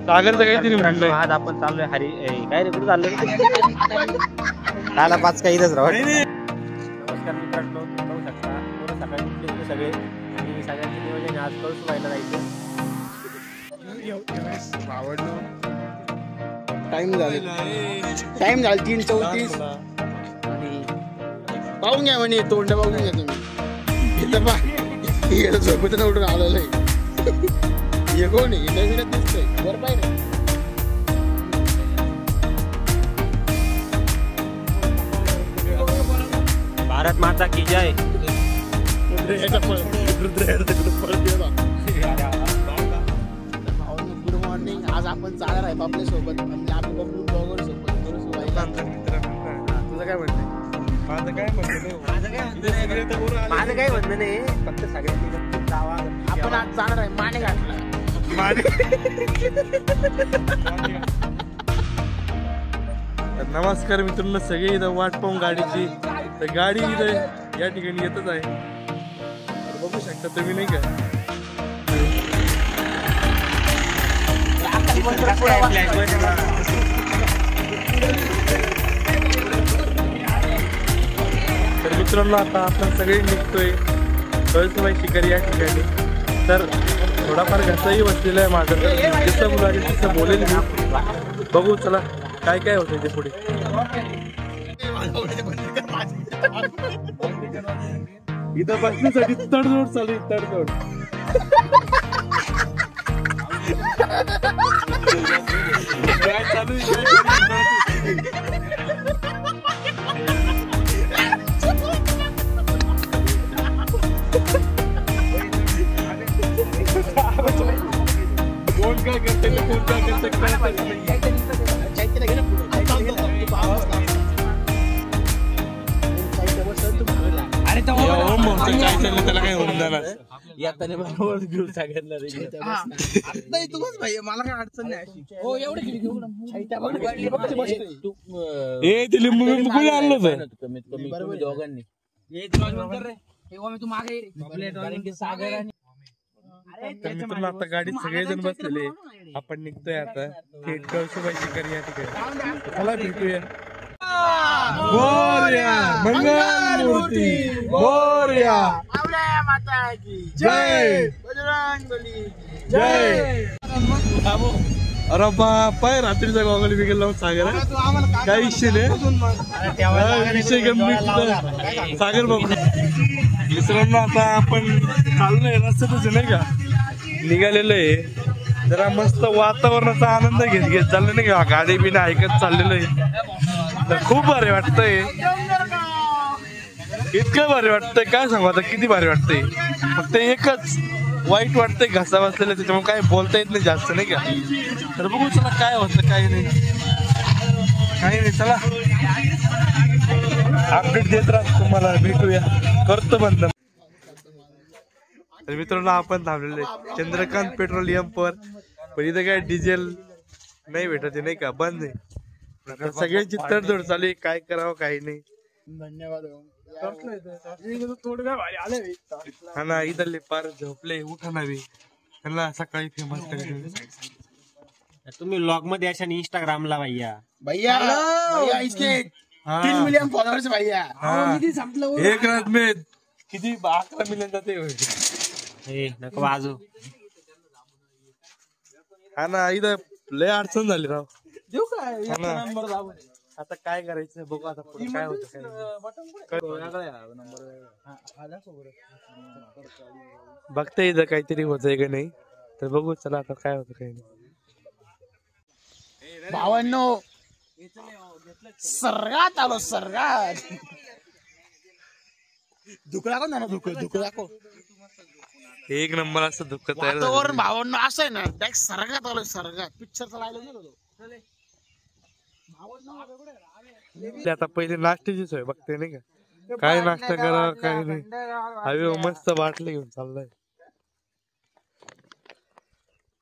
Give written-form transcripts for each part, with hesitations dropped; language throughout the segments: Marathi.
सागरचं काहीतरी म्हणणं आज आपण चाललोय हरी काय रे कुठे चाललोय त्याला 5 काही इथंच राहू. नमस्कार मित्रांनो, पाहू शकता थोडं सकाळी उठले होते सगळे आणि सगळ्यांचं नियोजन आज कळसूबाईला जायचं. टाइम झाला 3:34 आणि पाहून घ्या म्हणे तोंड पाहून घ्या तुम्ही. इथं पा झोपेतून उठून आलेलं आहे. हे कोण आहे? नवीनच दिसतंय बरं पाहिजे. भारत माता की जय. Good morning. आज आपण जाणार आहे आपल्या सोबत म्हणजे आपल्या बबलू ब्लॉगर सोबत. तुझं काय म्हणणं? माझं काय म्हणणं नाही, फक्त सगळ्यांनी जावा. आपण आज जाणार आहे माने घाटला. नमस्कार मित्रांनो, सगळे इथं वाट पाहून गाडीची. तर गाडी इथं या ठिकाणी येतच आहे, बघू शकता तुम्ही नाही का. तर मित्रांनो, आता आपण सगळे निघतोय कळसूबाई शिकारी या ठिकाणी. तर थोडाफार घसाही बसलेला आहे माझं, जसं मुलाने तसं बोलेल मी. बघू चला काय काय होतं ते पुढे. इथं बसण्यासाठी तडजोड चालू आहे, तडजोड. काय चालू आहे? कोण काय करते कोण काय करते त्याला काय होऊन जाणार. मला काय अडचण नाही. लिंबू बिंबू कुठे आणलं होतं? दोघांनी मित्रांनो, आता गाडीत सगळेजण बसलेले. आपण निघतोय आता थेट कळसूबाई शिकारी या ठिकाणी. चला भेटूया. मंगलमूर्ती मोरया, माता की जय, बजरंगबली जय. अरे बापाय, रात्रीचा गॉगल बिगल लावून सागर काय विषय नाही, विषय गंभीर. सागर बाबू मित्रांनो, आता आपण चाललोय रस्त्यातच नाही का, निघालेलो आहे. जरा मस्त वातावरणाचा आनंद घेत चाललो नाही का, गाडी बिना ऐकत चाललेलो आहे. तर खूप भारी वाटतंय, इतकं भारी वाटतंय काय सांगू आता, किती भारी वाटतंय. फक्त एकच वाईट वाटतंय, घसा बसलेला, त्याच्यामुळे काय बोलता येत नाही जास्त नाही का. तर बघू चला काय होतं, काही नाही चला अपडेट देत राहतो तुम्हाला. भेटूया, करतो बंद. तर मित्रांनो, आपण थांबलेले चंद्रकांत पेट्रोलियम पर, पण इथं काय डिझेल नाही भेटत नाही का, बंद आहे. सगळ्यांची तडजोड चालू आहे, काय करावं काही नाही. धन्यवाद. हा ना, इथले पार झोपले, उठा नावी त्यांना सकाळी फेमस करायचं. तुम्ही व्लॉग मध्ये अशा इंस्टाग्रामला भैया इसके 3 मिलियन फॉलोअर्स भैया. एक रात में किती 11 मिलियन जाते. नको वाजू. हा ना, इथं लय अडचण झाली राव. देऊ काय आता काय करायचं बघू, आता पुढे काय होतं काय. बघता इथं काहीतरी होतंय का नाही, तर बघू चला आता काय होतं काही नाही. भावांनो, सर्गात आलो, सर्गात. दुःख दाखव ना, दुःख दाखव. एक नंबर असं दुःख तयार वातावरण भावांनो असं आहे ना, डायरेक्ट सर्गात आलो, सर्गात. पिक्चरचा डायलॉग नाही होतो. आता पहिले नाश्त्याची सोय बघते नाही का, काय नाश्ता करा काय नाही. हवे मस्त बाटले घेऊन चाललाय.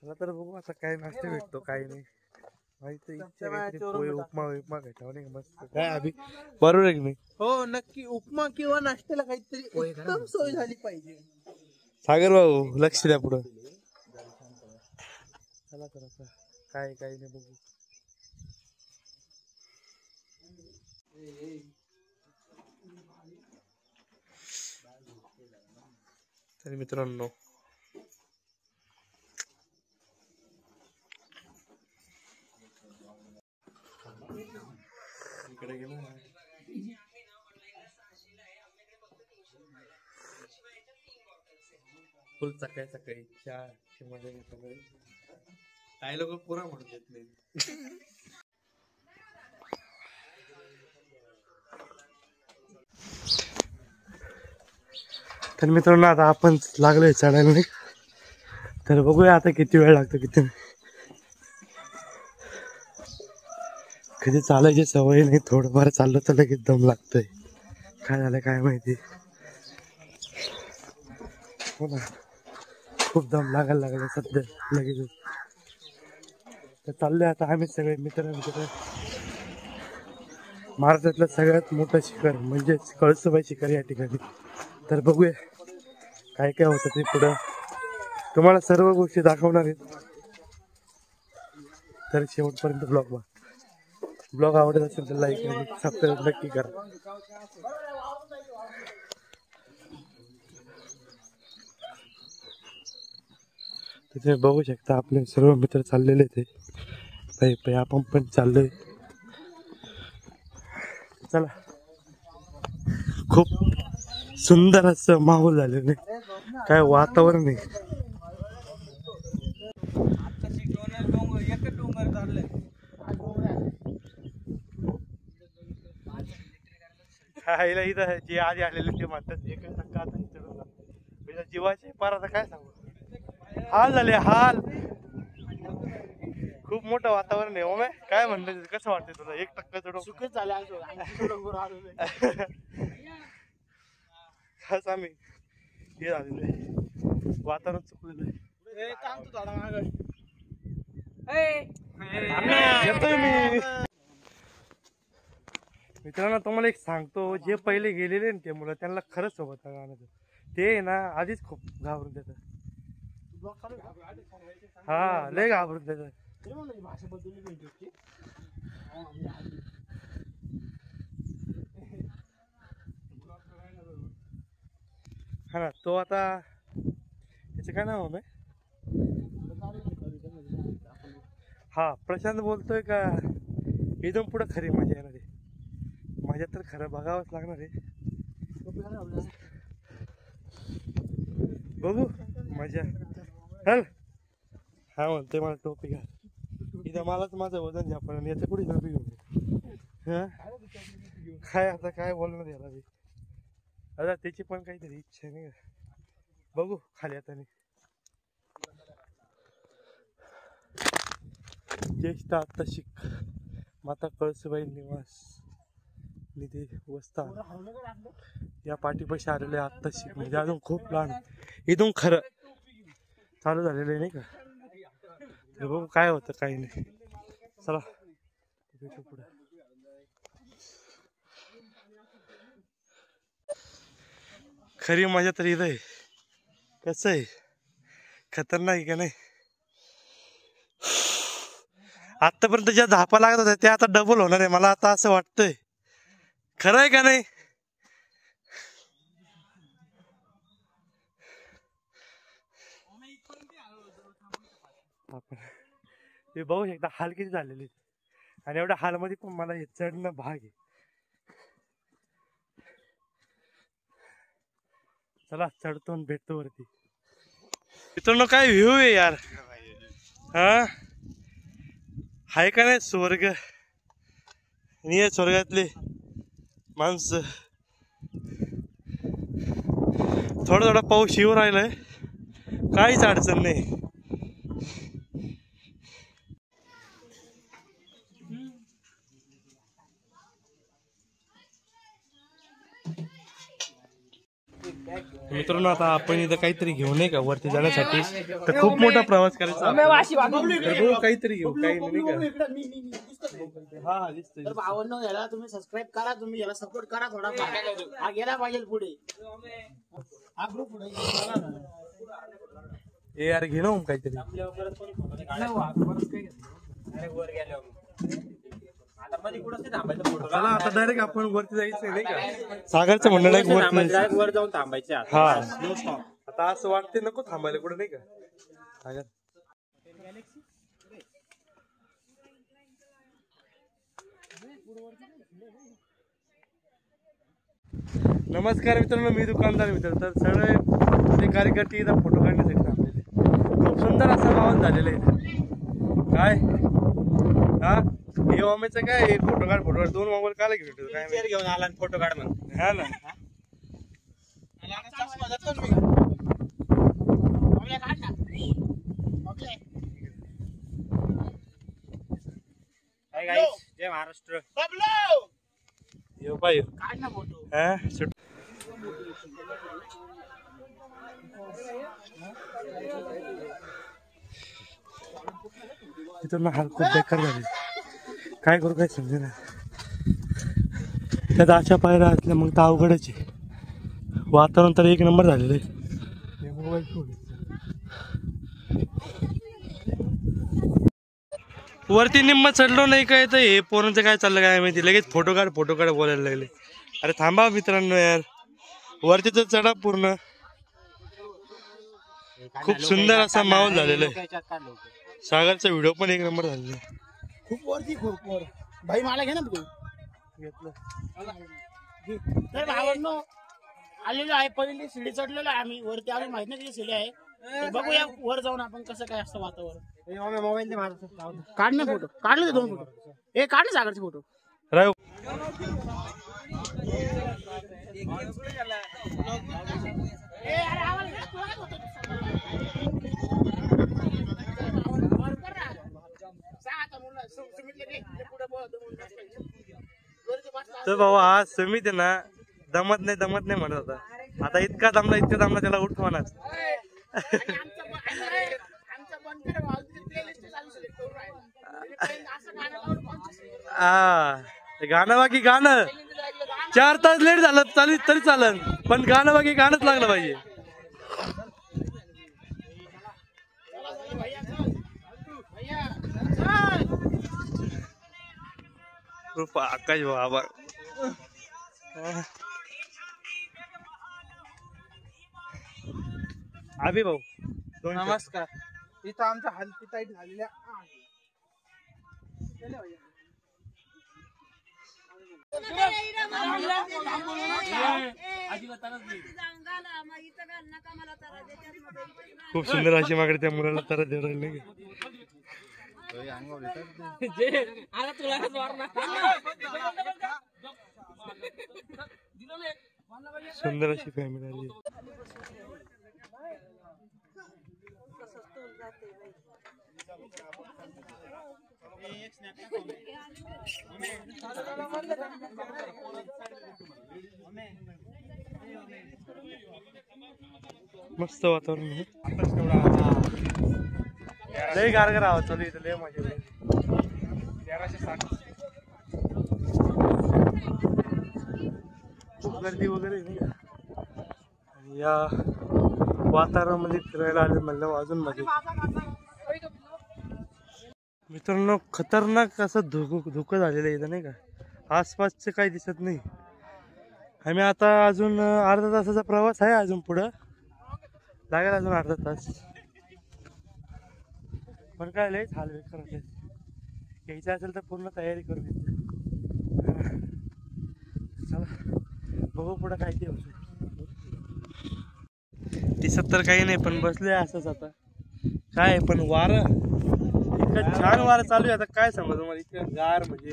चला तर बघू आता काय नाश्ता भेटतो काय नाही. माहिती उपमा भेटावं नाही मस्त. काय अभि बरोबर आहे की नाही? हो नक्की, उपमा किंवा नाश्त्याला काहीतरी एकदम सोय झाली पाहिजे. सागर भाऊ लक्ष द्या पुढं. चला तर आता काय काय नाही बघू. तर मित्रांनो इकडे गेला फुल सकाळी सकाळी चहा मजा घेतो. काही लोक पुरा म्हणून देत नाही. तर मित्रांनो आता आपण लागलोय चढायला नाही. तर बघूया आता किती वेळ लागतो किती. कधी चालायची सवय नाही, थोडंफार चाललं तर लगेच दम लागतोय. काय झालं काय माहिती. हो ना, खूप दम लागायला लागला सध्या लगेच. तर चाललोय आता आम्ही सगळे मित्र. महाराष्ट्रातलं सगळ्यात मोठं शिखर म्हणजे कळसूबाई शिखर या ठिकाणी. तर बघूया काय काय होतं ते पुढं. तुम्हाला सर्व गोष्टी दाखवणार आहेत. तर शेवटपर्यंत ब्लॉग आवडत असेल तर लाईक आणि सबस्क्राईब नक्की करा. तिथे बघू शकता आपले सर्व मित्र चाललेले ते पायी आपण पण चाललोय. चला, खूप सुंदर असं माहोल झालेलं आहे. काय वातावरण आहे. खायला इथं जे आधी आलेले ते म्हणतात एकच टक्का आता चढून लागतो. जीवाचे पार आता काय सांगू, हाल झाले हाल. खूप मोठं वातावरण आहे. ओमे काय म्हणलं, कसं वाटतंय तुला 1% चढून? सुखच झाले खास आम्ही हे झालेलं आहे, वातावरण चुकलेलं आहे. येतोय मी. मित्रांनो तुम्हाला एक सांगतो, जे पहिले गेलेले ना ते मुलं त्यांना खरंच सोबत आणायचं. ते ना आधीच खूप घाबरून देतात. हा लय घाबरून देतात. हा ना, तो आता त्याचं काय नाव आहे? हा प्रशांत बोलतोय का इथून पुढे खरी मजा येणार आहे. मजा तर खरं बघावंच लागणार आहे. बघू मजा. हल हा म्हणतोय मला टोपी घाल. इथं मलाच माझं वजन झापण याचं कुठे टोपी घेऊन. हा काय आता काय बोलणार याला मी. आता त्याची पण काहीतरी इच्छा नाही. बघू खाली आता नाही. ज्येष्ठ आत्ता शिक माता कळसूबाई निवास निधी वस्ता या पाठीपाशी आलेले आत्ता शिक म्हणजे अजून खूप लहान. इथून खरं चालू झालेलं आहे नाही का. बघू काय होतं काही नाही. चला पुढे. खरी मजा तर इथं आहे. कसं आहे, खतरनाक आहे का नाही. आतापर्यंत ज्या धापा लागत होत्या त्या आता डबल होणार आहे मला आता असं वाटतंय. खरं आहे का नाही. ते बघू शकता हाल किती झालेले आणि एवढ्या हालमध्ये पण मला हे चढणं भाग आहे. चला चढतो आणि भेटतो वरती. मित्रांनो काय व्ह्यू आहे यार. हा हाय का नाही स्वर्ग. आणि या स्वर्गातले माणसं. थोडा थोडा पाऊस येऊ राहिलाय, काहीच अडचण नाही. मित्रांनो आता आपण इथं काहीतरी घेऊ नये का वरती जाण्यासाठी. तर खूप मोठा प्रवास करायचा. काहीतरी घेऊ काही नाही का. हा दिसतोय. भावांनो याला तुम्ही सबस्क्राईब करा, तुम्ही याला सपोर्ट करा थोडा. हा गेला पाहिजे पुढे. हा ग्रुप पुढे ए यार घे ना काहीतरी. वर गेलो आता मध्ये कुठं थांबायचं फोटो. चला आता डायरेक्ट आपण वरती जायचं नाही का? सागरचं म्हणणं डायरेक्ट वर जाऊन थांबायचे. हा आता असं वाटते नको थांबायला कुठं नाही का सागर. नमस्कार मित्रांनो, मी दुकानदार मित्र. तर सगळे कार्यकर्ते इथं फोटो काढण्यासाठी थांबलेले. खूप सुंदर असा माहोल झालेला आहे. काय हा हे ओमेचं काय फोटो काढ 2 मोबाईल काला घेऊन काय घेऊन आला फोटो काढ म्हणून. हा ना जय महाराष्ट्र. यो पाय हा तिथं ना हाल खूप बेकार झाले. काय करू काय समजे ना. त्यात अशा पायऱ्या असल्या मग तर अवघडच आहे. वातावरण तर एक नंबर झालेलं आहे. वरती निम्मा चढलो नाही काय तर हे पोरांचं काय चाललं काय माहिती. लगेच फोटो काढ बोलायला लागले. अरे थांबा मित्रांनो यार, वरती तर चढा पूर्ण. खूप सुंदर असा माहोल झालेला आहे. सागरचा व्हिडिओ पण एक नंबर झालेला आहे. खूप वरती खूप वर भाई मला घे ना तू घेतलं. तर भावांनो आलेलो आहे. पहिली शिडी चढलेलो आहे आम्ही. वरती आलो माहित नाही किती शिडी आहे. बघूया वर जाऊन आपण कसं काय असतं वातावरण. मोबाईल काढ ना फोटो. काढले ते 2 फोटो. हे काढ ना सागरचे फोटो. राव तर बाबा हा समित आहे ना दमत नाही म्हणत होता. आता इतका दमला त्याला उठवाना. गाणं बाकी गाणं 4 तास लेट झालं तरी चालन, पण गाणं बाकी गाणंच लागलं पाहिजे. आकाश बाबा अभि भाऊ नमस्कार. इथं आमच्या हलकी टाईट झालेल्या खूप सुंदर अशी माकडे त्या मुलाला तारा देऊ राहिले नाही. सुंदर अशी फॅमिली आली. मस्त वातावरण आहे. लय गारगार आवाज चालू इथं. लय मजा. 1360 खूप गर्दी वगैरे नाही का. या वातावरणामध्ये फिरायला आले म्हणलं अजून मजा. मित्रांनो खतरनाक असं धुकं झालेलं इथं नाही का. आसपासचं काही दिसत नाही. आम्ही आता अजून अर्धा तासाचा प्रवास आहे. अजून पुढं लागेल अजून अर्धा तास. पण काय लयच हाल बेकार होते. यायचं असेल तर पूर्ण तयारी करून घ्यायचं. चला बघू पुढं काय ते होतं. दिसत तर काही नाही पण बसले असंच. आता काय पण वारं इतकं छान वारं चालू आहे. आता काय सांगू तुम्हाला. इतकं गार म्हणजे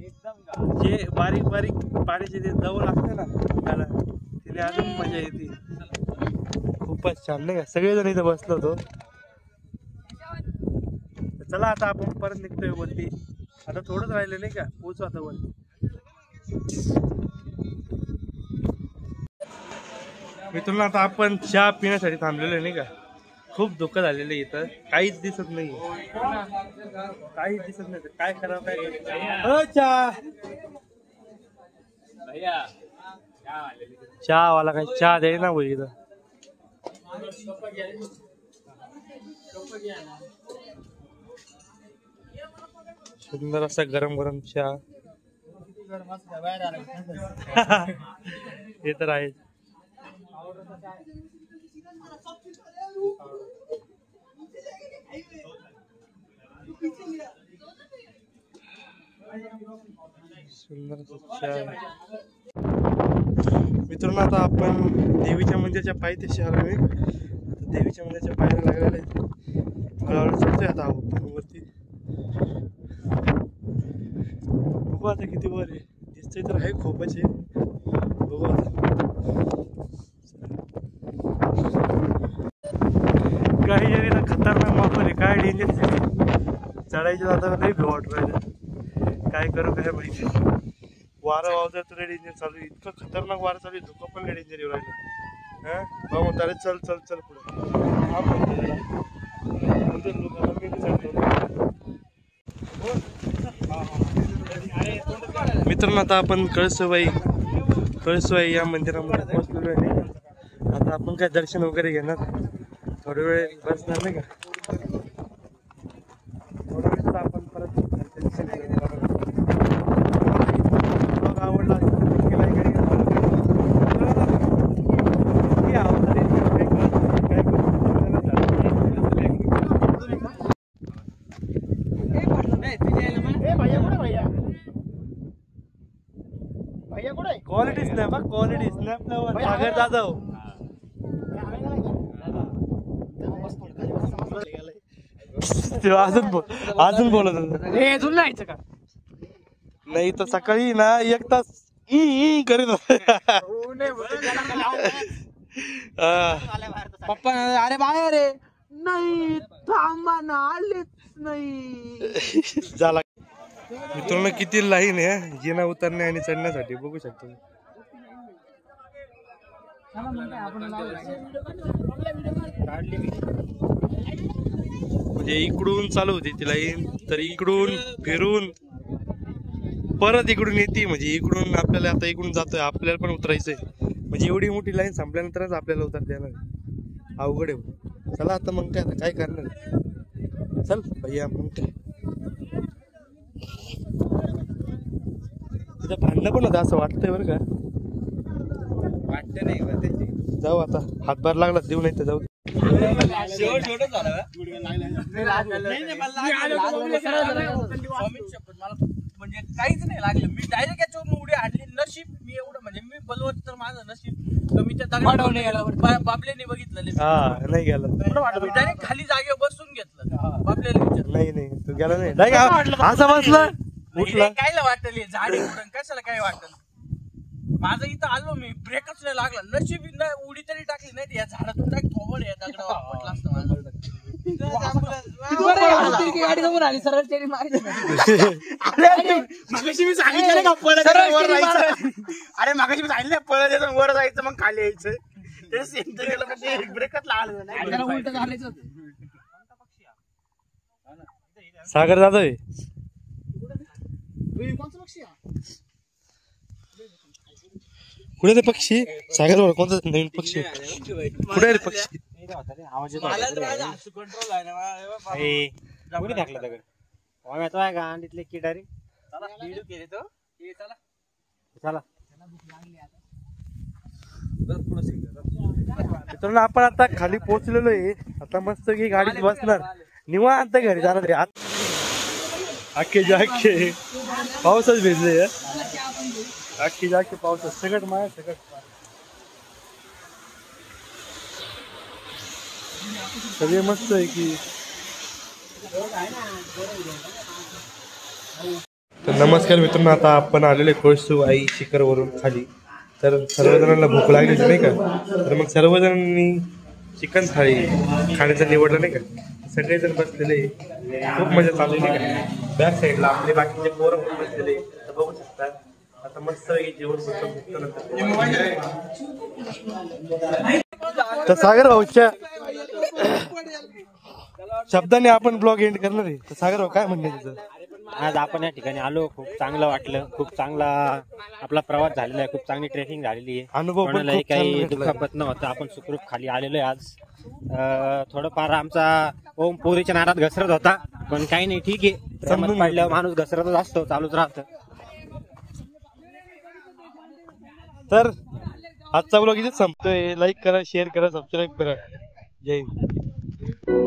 एकदम जे बारीक बारीक पाण्याचे ते दव लागते ना त्याला, तिने अजून मजा येते. खूपच छान नाही का. सगळेजण इथं बसलो होतो. चला आता आपण परत निघतोय वरती. आता थोडंच राहिलं नाही का पोचू आता वरती. मित्रांनो आता आपण चहा पिण्यासाठी थांबलेलो आहे नाही का. खूप धोका झालेलं इथं. काहीच दिसत नाही. काहीच दिसत नाही. काय करावं काय. चहा वाला काय चहा द्याय ना भाई इथं. सुंदर असा गरम गरम चहा. हे तर आहे. सुंदर मित्रांनो, आता आपण देवीच्या मंदिराच्या पायथ्याशी आलोय. देवीच्या मंदिराच्या पायऱ्या लागलेल्या आहेत. गडावर चढतोय आता वरती. बघू आता किती वर आहे. दिसतंय तर आहे खूपच आहे. बघू आता. काही जरी ना खतरनाक वापर आहे. काय डेंजर चढायचं जाताना नाही भीव वाटत राहिलं. काय करू काय माहिती. वारं वावतर तुला डेंजर चालू आहे. इतकं खतरनाक वारं चालू आहे. धुकं पण डेंजर येऊ राहिलं. हा भाऊ म्हणतो अरे चल चल चल पुढे. हा म्हणतो मित्रांनो, आता आपण कळसुबाई या मंदिरामध्ये पोहोचलेलो आहे. आता आपण काय दर्शन वगैरे घेणार. थोडा वेळ बसणार नाही का. थोडा वेळ आपण परत आवडला quality snap. Quality snap Sagar Jadhav. अजून बोलत होत का नाही तर सकाळी ना 1 तास करीत पप्पा अरे बाहेर रे नाही थांबा ना आलेच नाही झाला. मित्रांनो, किती लाईन आहे जिना उतरण्या आणि चढण्यासाठी. बघू शकतो. म्हणजे इकडून चालू होती ती लाईन, तर इकडून फिरून परत इकडून येते. म्हणजे इकडून आपल्याला आता इकडून जातोय, आपल्याला पण उतरायचंय. म्हणजे एवढी मोठी लाईन संपल्यानंतरच आपल्याला उतरता येणार. अवघड आहे. चला आता मग काय, आता काय करणार. चल भैया मग काय. तिथं भांडणं पण होतं असं वाटतंय बरं का. वाटत नाही. जाऊ आता. हातभार लागला देऊ नाही तर जाऊ. म्हणजे काहीच नाही लागलं. मी डायरेक्ट याच्यावरून उडी आणली. नशीब मी एवढं म्हणजे मी बलवत तर माझं नशीब कमीच्या दगडावर बाबल्याने बघितलं नाही गेला. डायरेक्ट खाली जागेवर बसून घेतलं. बाबल्याने विचारलं नाही तू गेला नाही. असं बसलं कायला वाटलं झाडी उडून कशाला काय वाटलं. माझं इथं आलो मी ब्रेकच नाही लागला. नशीब उडी तरी टाकली नाही. या झाडातून टाक थोबड या दगडावर पडला असतं माझं. गाडी समोर आली सरळ चेरी मारली. मागाशी मी सांगितलं का पळत वर जायचं. अरे मागाशी मी सांगितलं पळत यायचं वर जायचं मग खाली यायचं. ते सेम ब्रेकच लागलं नाही. उलट झालेच होतं. सागर जाधव कोणतं पक्षी कुठे ते पक्षी. सागर कोणता नवीन पक्षी कुठे आहे रे पक्षी. मित्रांनो, आपण आता खाली पोहोचलेलो आहे. आता मस्त की गाडीत बसणार निवांत घरी जाणार रे. अख्खे जाखे पावसाच भिजले. अख्खी जाखे पावसात सगळं माया सगळं. सगळे मस्त आहे की. तर नमस्कार मित्रांनो, आता आपण आलेले कळसूबाई शिखर वरून खाली. तर सर्वजणांना भूक लागली नाही का. तर मग सर्वजणांनी चिकन थाळी खाण्याचं निवडलं नाही का. सगळेजण बसलेले. खूप मजा चालू नाही का. बॅक साईडला आपले बाकीचे पोरं पण बसलेले. तर बघू शकता आता मस्त जेवण तर सागर भाऊच्या शब्दाने आपण ब्लॉग एंड करणार आहे. तर सागर भाऊ काय म्हणणे तुझं. आज आपण या ठिकाणी आलो. खूप चांगलं वाटलं. खूप चांगला आपला प्रवास झालेला आहे. खूप चांगली ट्रेकिंग झालेली आहे. अनुभव पण काही दुखापत नव्हतं. आपण सुखरूप खाली आलेलो आहे. आज थोडंफार आमचा ओम पोरीच्या नारात घसरत होता. पण काही नाही, ठीक आहे. प्रेमात पडल्यावर माणूस घसरतच असतो, चालूच राहतं. तर आजचा ब्लॉग इथेच संपतोय. लाईक करा, शेअर करा, सबस्क्राईब करा. जय हिंद.